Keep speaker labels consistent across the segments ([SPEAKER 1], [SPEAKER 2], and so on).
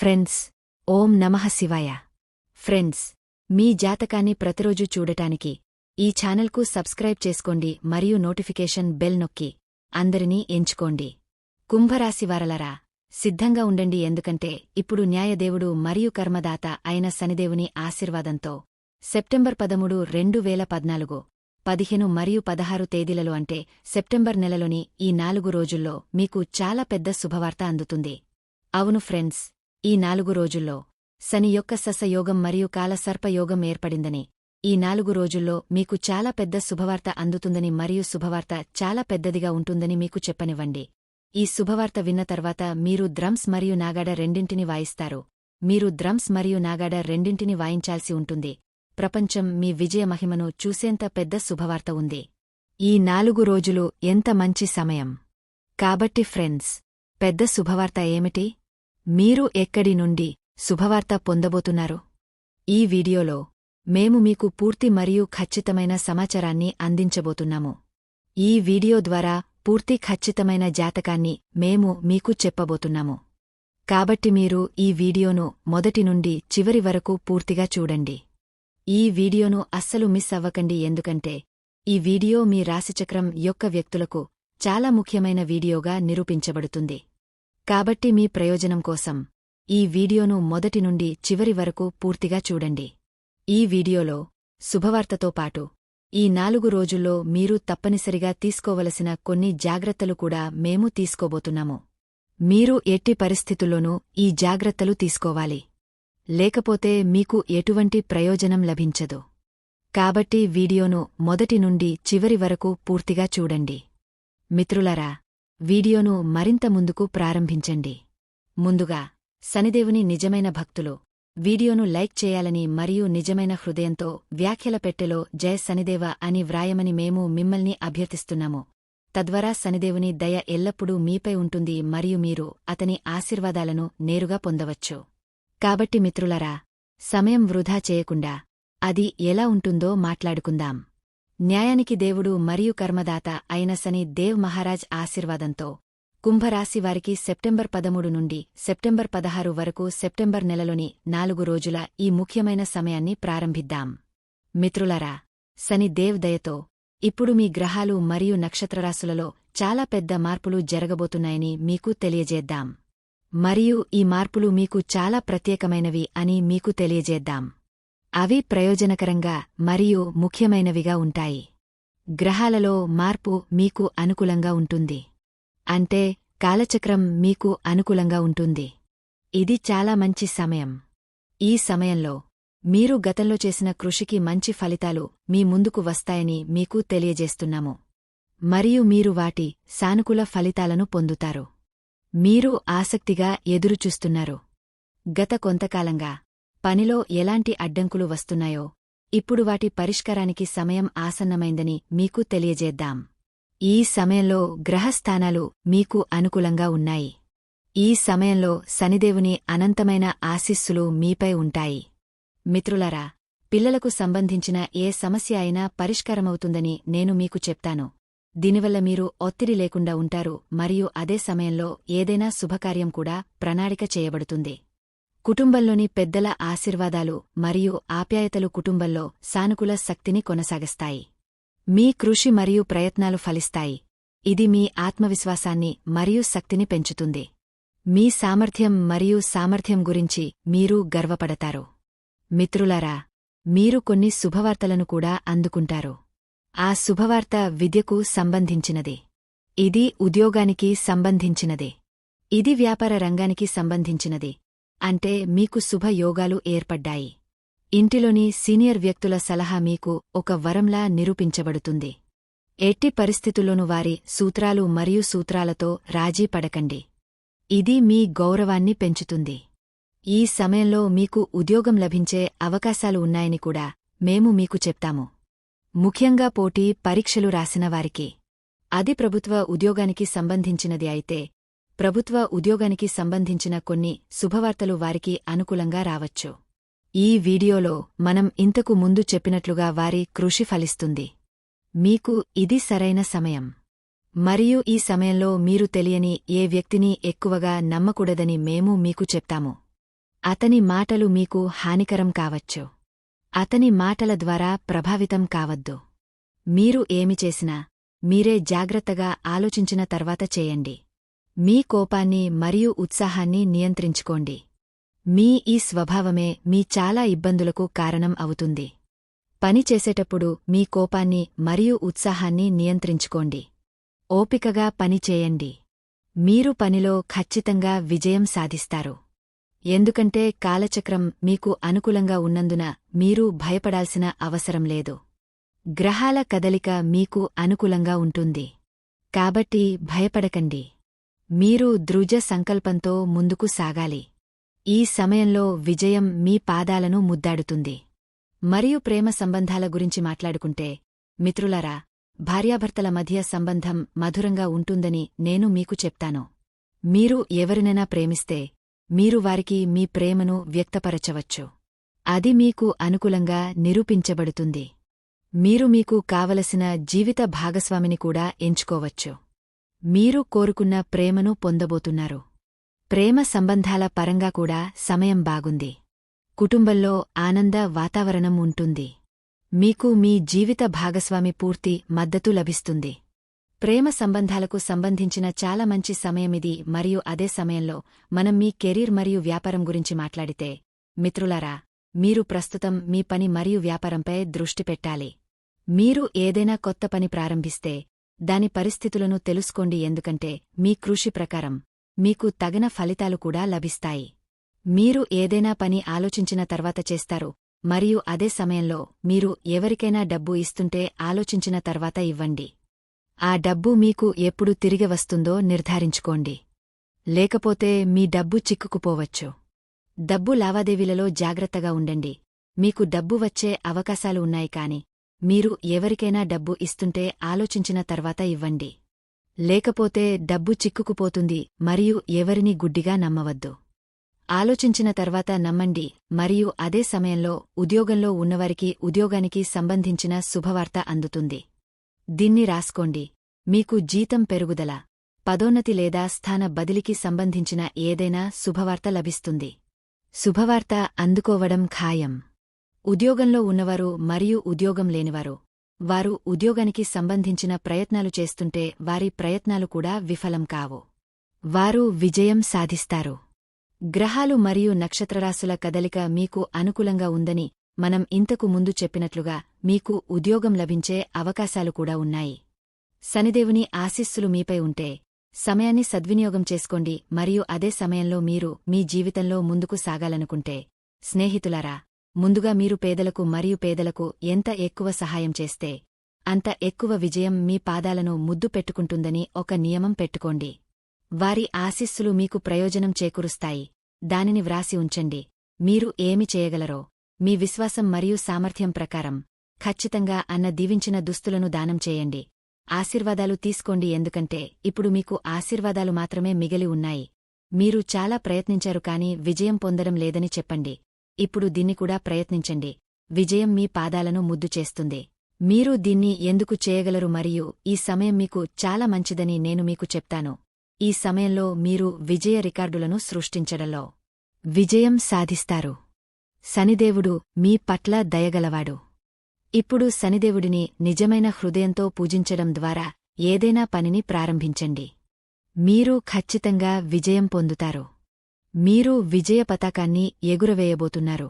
[SPEAKER 1] Friends, ఓం నమః శివాయ. Friends, మీ జాతకాన్ని ప్రతిరోజు చూడటానికి ఈ ఛానల్కు సబ్స్క్రైబ్ చేసుకోండి మరియు నోటిఫికేషన్ బెల్ నొక్కి అందరినీ ఎంచుకోండి. కుంభరాశివారలరా, సిద్ధంగా ఉండండి, ఎందుకంటే ఇప్పుడు న్యాయదేవుడు మరియు కర్మదాత అయిన శనిదేవుని ఆశీర్వాదంతో సెప్టెంబర్ 13, 2014, 15 మరియు 16 తేదీలలో అంటే సెప్టెంబర్ నెలలోని ఈ 4 రోజుల్లో మీకు చాలా పెద్ద శుభవార్త అందుతుంది. అవును ఫ్రెండ్స్, ఈ 4 రోజుల్లో శని యొక్క ససయోగం మరియు కాలసర్పయోగం ఏర్పడిందని, ఈ 4 రోజుల్లో మీకు చాలా పెద్ద శుభవార్త అందుతుందని మరియు శుభవార్త చాలా పెద్దదిగా ఉంటుందని మీకు చెప్పనివ్వండి. ఈ శుభవార్త విన్న తర్వాత మీరు డ్రమ్స్ మరియు నాగాడ రెండింటిని వాయిస్తారు. మీరు డ్రమ్స్ మరియు నాగాడ రెండింటిని వాయించాల్సి ఉంటుంది. ప్రపంచం మీ విజయ మహిమను చూసేంత పెద్ద శుభవార్త ఉంది. ఈ 4 రోజులు ఎంత మంచి సమయం. కాబట్టి ఫ్రెండ్స్, పెద్ద శుభవార్త ఏమిటి? మీరు ఎక్కడి నుండి శుభవార్త పొందబోతున్నారు? ఈ వీడియోలో మేము మీకు పూర్తి మరియు ఖచ్చితమైన సమాచారాన్ని అందించబోతున్నాము. ఈ వీడియో ద్వారా పూర్తి ఖచ్చితమైన జాతకాన్ని మేము మీకు చెప్పబోతున్నాము. కాబట్టి మీరు ఈ వీడియోను మొదటి నుండి చివరి వరకు పూర్తిగా చూడండి. ఈ వీడియోను అస్సలు మిస్ అవ్వకండి, ఎందుకంటే ఈ వీడియో మీ రాశిచక్రం యొక్క వ్యక్తులకు చాలా ముఖ్యమైన వీడియోగా నిరూపించబడుతుంది. కాబట్టి మీ ప్రయోజనం కోసం ఈ వీడియోను మొదటి నుండి చివరి వరకు పూర్తిగా చూడండి. ఈ వీడియోలో శుభవార్తతో పాటు ఈ 4 రోజుల్లో మీరు తప్పనిసరిగా తీసుకోవలసిన కొన్ని జాగ్రత్తలు కూడా మేము తీసుకోబోతున్నాము. మీరు ఎట్టి పరిస్థితుల్లోనూ ఈ జాగ్రత్తలు తీసుకోవాలి, లేకపోతే మీకు ఎటువంటి ప్రయోజనం లభించదు. కాబట్టి వీడియోను మొదటి నుండి చివరి వరకు పూర్తిగా చూడండి. మిత్రులరా, వీడియోను మరింత ముందుకు ప్రారంభించండి. ముందుగా, శనిదేవుని నిజమైన భక్తులు వీడియోను లైక్ చేయాలని మరియు నిజమైన హృదయంతో వ్యాఖ్యల పెట్టెలో జయ శనిదేవ అని వ్రాయమని మేము మిమ్మల్ని అభ్యర్థిస్తున్నాము. తద్వారా శనిదేవుని దయ ఎల్లప్పుడూ మీపై ఉంటుంది మరియు మీరు అతని ఆశీర్వాదాలను నేరుగా పొందవచ్చు. కాబట్టి మిత్రులరా, సమయం వృధా చేయకుండా అది ఎలా ఉంటుందో మాట్లాడుకుందాం. న్యాయానికి దేవుడు మరియు కర్మదాత అయిన శని దేవ్ మహారాజ్ ఆశీర్వాదంతో కుంభరాశివారికి సెప్టెంబర్ 13 నుండి సెప్టెంబర్ 16 వరకు సెప్టెంబర్ నెలలోని 4 రోజుల ఈ ముఖ్యమైన సమయాన్ని ప్రారంభిద్దాం. మిత్రులరా, శని దేవ్ దయతో ఇప్పుడు మీ గ్రహాలు మరియు నక్షత్రరాశులలో చాలా పెద్ద మార్పులు జరగబోతున్నాయని మీకు తెలియజేద్దాం. మరియు ఈ మార్పులు మీకు చాలా ప్రత్యేకమైనవి అని మీకు తెలియజేద్దాం. అవి ప్రయోజనకరంగా మరియు ముఖ్యమైనవిగా ఉంటాయి. గ్రహాలలో మార్పు మీకు అనుకూలంగా ఉంటుంది. అంటే కాలచక్రం మీకు అనుకూలంగా ఉంటుంది. ఇది చాలా మంచి సమయం. ఈ సమయంలో మీరు గతంలో చేసిన కృషికి మంచి ఫలితాలు మీ ముందుకు వస్తాయని మీకు తెలియజేస్తున్నాము. మరియు మీరు వాటి సానుకూల ఫలితాలను పొందుతారు. మీరు ఆసక్తిగా ఎదురుచూస్తున్నారు. గత కొంతకాలంగా పనిలో ఎలాంటి అడ్డంకులు వస్తున్నాయో ఇప్పుడు వాటి పరిష్కారానికి సమయం ఆసన్నమైందని మీకు తెలియజేద్దాం. ఈ సమయంలో గ్రహస్థానాలు మీకు అనుకూలంగా ఉన్నాయి. ఈ సమయంలో శనిదేవుని అనంతమైన ఆశీస్సులు మీపై ఉంటాయి. మిత్రులరా, పిల్లలకు సంబంధించిన ఏ సమస్య అయినా పరిష్కారమవుతుందని నేను మీకు చెప్తాను. దీనివల్ల మీరు ఒత్తిడి లేకుండా ఉంటారు మరియు అదే సమయంలో ఏదైనా శుభకార్యం కూడా ప్రణాళిక చేయబడుతుంది. కుటుంబంలోని పెద్దల ఆశీర్వాదాలు మరియు ఆప్యాయతలు కుటుంబంలో సానుకూల శక్తిని కొనసాగిస్తాయి. మీ కృషి మరియు ప్రయత్నాలు ఫలిస్తాయి. ఇది మీ ఆత్మవిశ్వాసాన్ని మరియు శక్తిని పెంచుతుంది. మీ సామర్థ్యం గురించి మీరు గర్వపడతారు. మిత్రులారా, మీరు కొన్ని శుభవార్తలను కూడా అందుకుంటారు. ఆ శుభవార్త విద్యకు సంబంధించినది. ఇది ఉద్యోగానికి సంబంధించినది. ఇది వ్యాపార రంగానికి సంబంధించినది. అంటే మీకు శుభయోగాలు ఏర్పడ్డాయి. ఇంటిలోని సీనియర్ వ్యక్తుల సలహా మీకు ఒక వరంలా నిరూపించబడుతుంది. ఎట్టి పరిస్థితుల్లోనూ వారి సూత్రాలు మరియు సూత్రాలతో రాజీ పడకండి. ఇది మీ గౌరవాన్ని పెంచుతుంది. ఈ సమయంలో మీకు ఉద్యోగం లభించే అవకాశాలు ఉన్నాయని కూడా మేము మీకు చెప్తాము. ముఖ్యంగా పోటీ పరీక్షలు రాసిన వారికి. అది ప్రభుత్వ ఉద్యోగానికి సంబంధించినది అయితే ప్రభుత్వ ఉద్యోగానికి సంబంధించిన కొన్ని శుభవార్తలు వారికి అనుకూలంగా రావచ్చు. ఈ వీడియోలో మనం ఇంతకు ముందు చెప్పినట్లుగా వారి కృషి ఫలిస్తుంది. మీకు ఇది సరైన సమయం. మరియు ఈ సమయంలో మీరు తెలియని ఏ వ్యక్తిని ఎక్కువగా నమ్మకూడదని మేము మీకు చెప్తాము. అతని మాటలు మీకు హానికరం కావచ్చు. అతని మాటల ద్వారా ప్రభావితం కావద్దు. మీరు ఏమి చేసినా మీరే జాగ్రత్తగా ఆలోచించిన తర్వాత చేయండి. మీ కోపాన్ని మరియు ఉత్సాహాన్ని నియంత్రించుకోండి. మీ ఈ స్వభావమే మీ చాలా ఇబ్బందులకు కారణం అవుతుంది. పని చేసేటప్పుడు మీ కోపాన్ని మరియు ఉత్సాహాన్ని నియంత్రించుకోండి. ఓపికగా పని చేయండి. మీరు పనిలో ఖచ్చితంగా విజయం సాధిస్తారు. ఎందుకంటే కాలచక్రం మీకు అనుకూలంగా ఉన్నందున మీరు భయపడాల్సిన అవసరం లేదు. గ్రహాల కదలిక మీకు అనుకూలంగా ఉంటుంది. కాబట్టి భయపడకండి. మీరు దృఢ సంకల్పంతో ముందుకు సాగాలి. ఈ సమయంలో విజయం మీ పాదాలను ముద్దాడుతుంది. మరియు ప్రేమ సంబంధాల గురించి మాట్లాడుకుంటే, మిత్రులారా, భార్యాభర్తల మధ్య సంబంధం మధురంగా ఉంటుందని నేను మీకు చెప్తాను. మీరు ఎవరినైనా ప్రేమిస్తే మీరు వారికి మీ ప్రేమను వ్యక్తపరచవచ్చు. అది మీకు అనుకూలంగా నిరూపించబడుతుంది. మీరు మీకు కావలసిన జీవిత భాగస్వామిని కూడా ఎంచుకోవచ్చు. మీరు కోరుకున్న ప్రేమను పొందబోతున్నారు. ప్రేమ సంబంధాల పరంగా కూడా సమయం బాగుంది. కుటుంబంలో ఆనంద వాతావరణం ఉంటుంది. మీకు మీ జీవిత భాగస్వామి పూర్తి మద్దతు లభిస్తుంది. ప్రేమ సంబంధాలకు సంబంధించిన చాలా మంచి సమయమిది. మరియు అదే సమయంలో మనం మీ కెరీర్ మరియు వ్యాపారం గురించి మాట్లాడితే, మిత్రులారా, మీరు ప్రస్తుతం మీ పని మరియు వ్యాపారంపై దృష్టి పెట్టాలి. మీరు ఏదైనా కొత్త పని ప్రారంభిస్తే దాని పరిస్థితులను తెలుసుకోండి, ఎందుకంటే మీ కృషి ప్రకారం మీకు తగిన ఫలితాలు కూడా లభిస్తాయి. మీరు ఏదైనా పని ఆలోచించిన తర్వాత చేస్తారు, మరియు అదే సమయంలో మీరు ఎవరికైనా డబ్బు ఇస్తుంటే ఆలోచించిన తర్వాత ఇవ్వండి. ఆ డబ్బు మీకు ఎప్పుడు తిరిగి వస్తుందో నిర్ధారించుకోండి. లేకపోతే మీ డబ్బు చిక్కుకుపోవచ్చు. డబ్బు లావాదేవీలలో జాగ్రత్తగా ఉండండి. మీకు డబ్బు వచ్చే అవకాశాలు ఉన్నాయి, కాని మీరు ఎవరికైనా డబ్బు ఇస్తుంటే ఆలోచించిన తర్వాత ఇవ్వండి. లేకపోతే డబ్బు చిక్కుకుపోతుంది మరియు ఎవరిని గుడ్డిగా నమ్మవద్దు. ఆలోచించిన తర్వాత నమ్మండి. మరియు అదే సమయంలో ఉద్యోగంలో ఉన్నవారికి ఉద్యోగానికి సంబంధించిన శుభవార్త అందుతుంది. దీన్ని రాసుకోండి. మీకు జీతం పెరుగుదల, పదోన్నతి లేదా స్థాన బదిలీకి సంబంధించిన ఏదైనా శుభవార్త లభిస్తుంది. శుభవార్త అందుకోవడం ఖాయం. ఉద్యోగంలో ఉన్నవారు మరియు ఉద్యోగం లేనివారు, వారు ఉద్యోగానికి సంబంధించిన ప్రయత్నాలు చేస్తుంటే వారి ప్రయత్నాలు కూడా విఫలం కావు. వారు విజయం సాధిస్తారు. గ్రహాలు మరియు నక్షత్రరాశుల కదలిక మీకు అనుకూలంగా ఉందని మనం ఇంతకు ముందు చెప్పినట్లుగా మీకు ఉద్యోగం లభించే అవకాశాలు కూడా ఉన్నాయి. శనిదేవుని ఆశీస్సులు మీపై ఉంటే సమయాన్ని సద్వినియోగం చేసుకోండి. మరియు అదే సమయంలో మీరు మీ జీవితంలో ముందుకు సాగాలనుకుంటే, స్నేహితులారా, ముందుగా మీరు పేదలకు మరియు పేదలకు ఎంత ఎక్కువ సహాయం చేస్తే అంత ఎక్కువ విజయం మీ పాదాలను ముద్దు పెట్టుకుంటుందని ఒక నియమం పెట్టుకోండి. వారి ఆశీస్సులు మీకు ప్రయోజనం చేకూరుస్తాయి. దానిని వ్రాసి ఉంచండి. మీరు ఏమి చేయగలరో మీ విశ్వాసం మరియు సామర్థ్యం ప్రకారం ఖచ్చితంగా అన్న దీవించిన దుస్తులను దానం చేయండి. ఆశీర్వాదాలు తీసుకోండి, ఎందుకంటే ఇప్పుడు మీకు ఆశీర్వాదాలు మాత్రమే మిగిలి ఉన్నాయి. మీరు చాలా ప్రయత్నించారు కాని విజయం పొందడం లేదని చెప్పండి. ఇప్పుడు దీన్ని కూడా ప్రయత్నించండి. విజయం మీ పాదాలను ముద్దు చేస్తుంది. మీరు దీన్ని ఎందుకు చేయగలరు మరియు ఈ సమయం మీకు చాలా మంచిదని నేను మీకు చెప్తాను. ఈ సమయంలో మీరు విజయ రికార్డులను సృష్టించడంలో విజయం సాధిస్తారు. శనిదేవుడు మీ పట్ల దయగలవాడు. ఇప్పుడు శనిదేవుడిని నిజమైన హృదయంతో పూజించడం ద్వారా ఏదైనా పనిని ప్రారంభించండి. మీరు ఖచ్చితంగా విజయం పొందుతారు. మీరు విజయ పతాకాన్ని ఎగురవేయబోతున్నారు.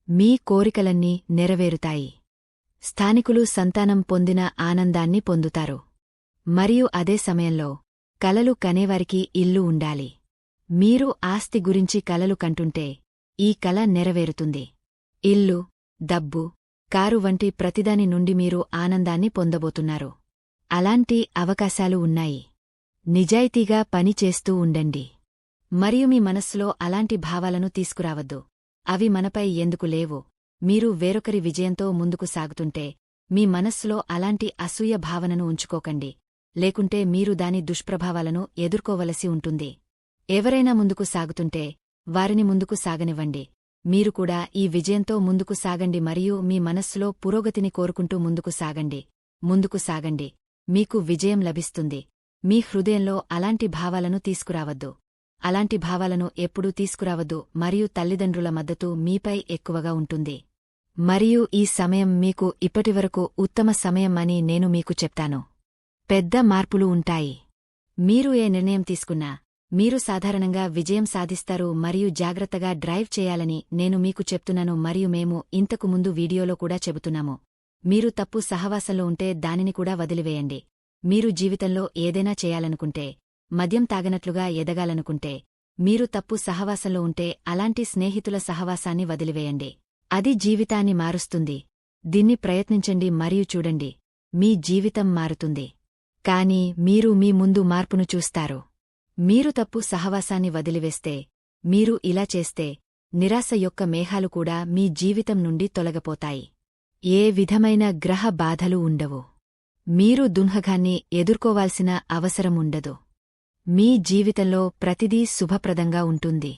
[SPEAKER 1] మీ కోరికలన్నీ నెరవేరుతాయి. స్థానికులు సంతానం పొందిన ఆనందాన్ని పొందుతారు. మరియు అదే సమయంలో కలలు కనేవారికి ఇల్లు ఉండాలి. మీరు ఆస్తి గురించి కలలు కంటుంటే ఈ కల నెరవేరుతుంది. ఇల్లు, డబ్బు, కారు వంటి ప్రతిదాని నుండి మీరు ఆనందాన్ని పొందబోతున్నారు. అలాంటి అవకాశాలు ఉన్నాయి. నిజాయితీగా పని చేస్తూ ఉండండి. మరియు మీ మనస్సులో అలాంటి భావాలను తీసుకురావద్దు. అవి మనపై ఎందుకు లేవు. మీరు వేరొకరి విజయంతో ముందుకు సాగుతుంటే మీ మనస్సులో అలాంటి అసూయ భావనను ఉంచుకోకండి. లేకుంటే మీరు దాని దుష్ప్రభావాలను ఎదుర్కోవలసి ఉంటుంది. ఎవరైనా ముందుకు సాగుతుంటే వారిని ముందుకు సాగనివ్వండి. మీరు కూడా ఈ విజయంతో ముందుకు సాగండి మరియు మీ మనస్సులో పురోగతిని కోరుకుంటూ ముందుకు సాగండి. ముందుకు సాగండి. మీకు విజయం లభిస్తుంది. మీ హృదయంలో అలాంటి భావాలను తీసుకురావద్దు. అలాంటి భావాలను ఎప్పుడూ తీసుకురావద్దు మరియు తల్లిదండ్రుల మద్దతు మీపై ఎక్కువగా ఉంటుంది. మరియు ఈ సమయం మీకు ఇప్పటివరకు ఉత్తమ సమయం అని నేను మీకు చెప్తాను. పెద్ద మార్పులు ఉంటాయి. మీరు ఏ నిర్ణయం తీసుకున్నా మీరు సాధారణంగా విజయం సాధిస్తారు మరియు జాగ్రత్తగా డ్రైవ్ చేయాలని నేను మీకు చెప్తున్నాను మరియు మేము ఇంతకు ముందు వీడియోలో కూడా చెబుతున్నాము. మీరు తప్పు సహవాసంలో ఉంటే దానిని కూడా వదిలివేయండి. మీరు జీవితంలో ఏదైనా చేయాలనుకుంటే, మద్యం తాగనట్లుగా ఎదగాలనుకుంటే, మీరు తప్పు సహవాసంలో ఉంటే అలాంటి స్నేహితుల సహవాసాన్ని వదిలివేయండి. అది జీవితాన్ని మారుస్తుంది. దీన్ని ప్రయత్నించండి మరియు చూడండి, మీ జీవితం మారుతుంది. కాని మీరు మీ ముందు మార్పును చూస్తారు. మీరు తప్పు సహవాసాన్ని వదిలివేస్తే, మీరు ఇలా చేస్తే, నిరాశ యొక్క మేఘాలు కూడా మీ జీవితం నుండి తొలగపోతాయి. ఏ విధమైన గ్రహ బాధలు ఉండవు. మీరు దున్హఘాన్ని ఎదుర్కోవాల్సిన అవసరముండదు. మీ జీవితంలో ప్రతిదీ శుభప్రదంగా ఉంటుంది.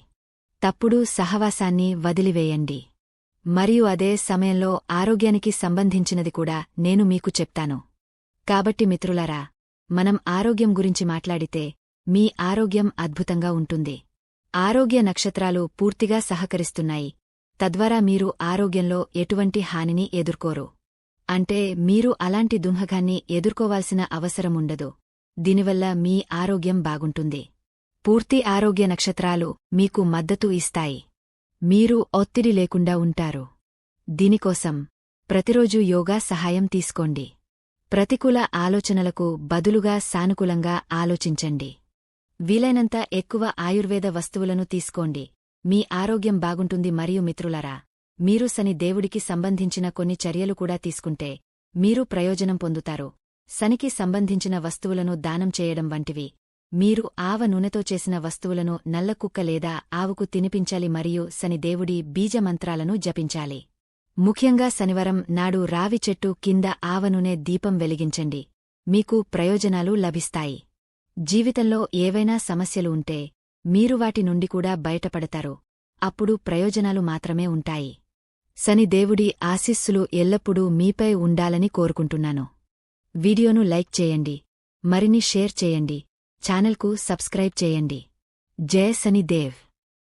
[SPEAKER 1] తప్పుడు సహవాసాన్ని వదిలివేయండి. మరియు అదే సమయంలో ఆరోగ్యానికి సంబంధించినది కూడా నేను మీకు చెప్తాను. కాబట్టి మిత్రులారా, మనం ఆరోగ్యం గురించి మాట్లాడితే మీ ఆరోగ్యం అద్భుతంగా ఉంటుంది. ఆరోగ్య నక్షత్రాలు పూర్తిగా సహకరిస్తున్నాయి. తద్వారా మీరు ఆరోగ్యంలో ఎటువంటి హానిని ఎదుర్కోరు. అంటే మీరు అలాంటి దున్హఘాన్ని ఎదుర్కోవాల్సిన అవసరముండదు. దీనివల్ల మీ ఆరోగ్యం బాగుంటుంది. పూర్తి ఆరోగ్య నక్షత్రాలు మీకు మద్దతు ఇస్తాయి. మీరు ఒత్తిడి లేకుండా ఉంటారు. దీనికోసం ప్రతిరోజూ యోగా సహాయం తీసుకోండి. ప్రతికూల ఆలోచనలకు బదులుగా సానుకూలంగా ఆలోచించండి. వీలైనంత ఎక్కువ ఆయుర్వేద వస్తువులను తీసుకోండి. మీ ఆరోగ్యం బాగుంటుంది. మరియు మిత్రులారా, మీరు శని దేవుడికి సంబంధించిన కొన్ని చర్యలు కూడా తీసుకుంటే మీరు ప్రయోజనం పొందుతారు. శనికి సంబంధించిన వస్తువులను దానం చేయడం వంటివి. మీరు ఆవ నూనెతో చేసిన వస్తువులను నల్లకుక్క లేదా ఆవుకు తినిపించాలి మరియు శని దేవుడి బీజమంత్రాలను జపించాలి. ముఖ్యంగా శనివారం నాడు రావి చెట్టు కింద ఆవనూనె దీపం వెలిగించండి. మీకు ప్రయోజనాలు లభిస్తాయి. జీవితంలో ఏవైనా సమస్యలు ఉంటే మీరు వాటి నుండి కూడా బయటపడతారు. అప్పుడు ప్రయోజనాలు మాత్రమే ఉంటాయి. శని దేవుడి ఆశీస్సులు ఎల్లప్పుడూ మీపై ఉండాలని కోరుకుంటున్నాను. వీడియోను లైక్ చేయండి, మరిన్ని షేర్ చేయండి, ఛానల్కు సబ్స్క్రైబ్ చేయండి. జయ శని దేవ్.